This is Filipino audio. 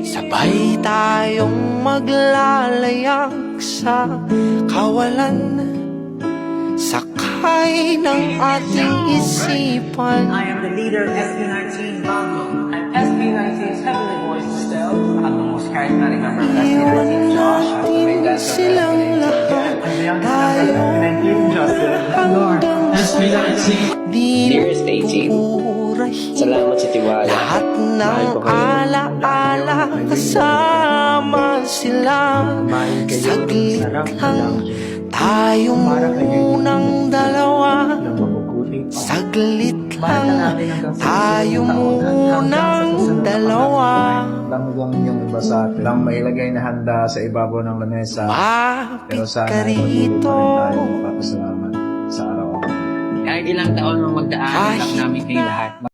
Sabay tayong maglalayag sa kawalan, sakay ng ating isipan. I am the leader of SB19 Bongo. I'm SB19's heavenly voice, Estelle. At the most charismatic member of SB19, Josh. Iwanin silang lahat, tayo hanggang sa di Dearest 18, pupurahin. salamat sa tiwala. Lahat ng Mahal ko kayo. alaala kasama sila. Saglit lang tayong munang dalawa. Saglit lang tayo munang dalawa. Lang yung iba sa atin. Lang mailagay na handa sa ibabaw ng lamesa. Pero Mapit sana ka ay matuto rito. rin tayo magpapasalamat sa araw-araw. Kahit ilang taon mang magdaan, Kahit alam namin kayo lahat.